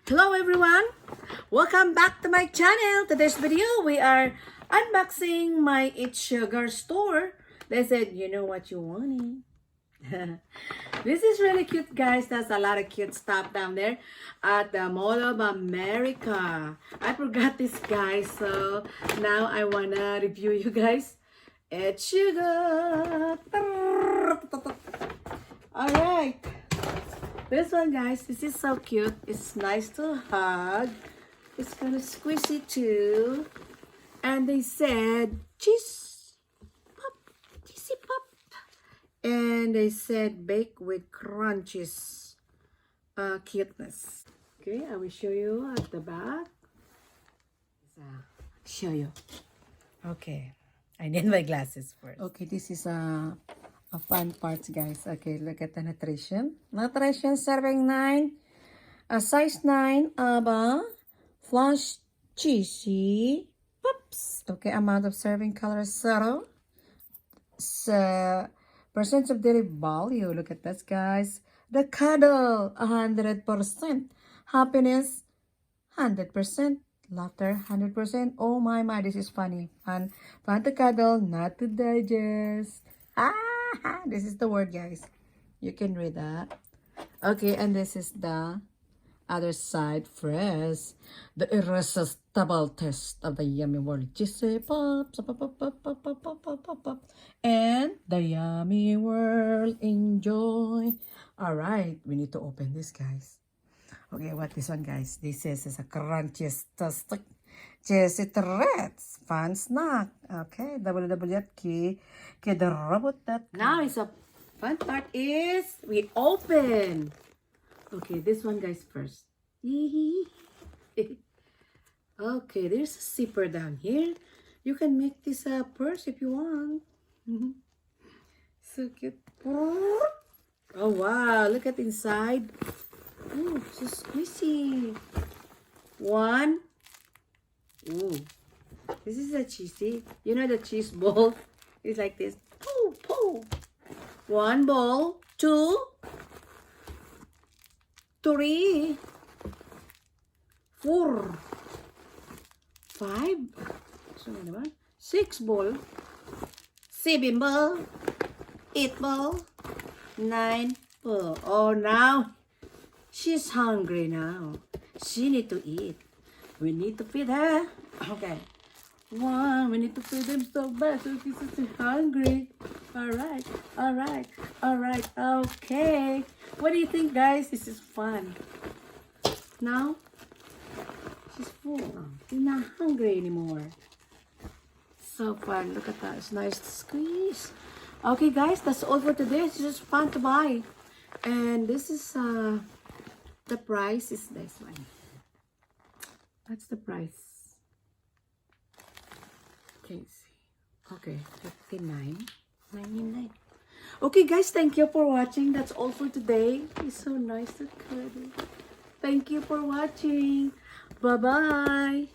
Hello everyone! Welcome back to my channel. Today's video, we are unboxing my Eat Sugar store. They said, you know what you wanted. This is really cute, guys. There's a lot of cute stuff down there at the Mall of America. I forgot this, guys, so now I wanna review you guys. Eat Sugar! Alright. This one, guys, this is so cute. It's nice to hug. It's kind of squishy too. And they said, cheese pop, cheesy pop. And they said, bake with crunches. Cuteness. Okay, I will show you at the back. Show you. Okay, I need my glasses first. Okay, this is a fun part, guys. Okay, look at the nutrition. Nutrition serving 9, size 9, flush cheesy pops. Okay, amount of serving color 0. So, percent of daily value. Look at this, guys. The cuddle 100%. Happiness 100%. Laughter 100%. Oh my, this is funny. Fun to cuddle, not to digest. This is the word, guys. You can read that. Okay, and this is the other side first. The irresistible taste of the yummy world. Cheesy pops, pop, pop, pop, pop, pop, pop, pop, pop, pop. And the yummy world. Enjoy. Alright, we need to open this, guys. Okay, what this one, guys? This is a crunchiest stick. Cheesy treats, fun snack. Okay, www.key the robot. Now is a fun part is we open. Okay, this one, guys, first. Okay, there's a zipper down here. You can make this a purse if you want. So cute. Oh wow, look at inside. Oh, so squishy. One. Ooh, this is a cheesy. You know the cheese ball is like this. Poo, poo. 1 ball, 2, 3, 4, 5, 6 ball, 7 ball, 8 ball, 9 ball. Oh, now she's hungry now. She need to eat. We need to feed her. Okay. Wow, we need to feed them so bad so she's so hungry. Alright, alright, alright, okay. What do you think, guys? This is fun. Now, she's full now. She's not hungry anymore. So fun. Look at that. It's nice to squeeze. Okay, guys, that's all for today. It's just fun to buy. And this is, the price is this one. That's the price. Can you see? Okay, $59.99. Okay, guys, thank you for watching. That's all for today. It's so nice to cuddle. Thank you for watching. Bye-bye.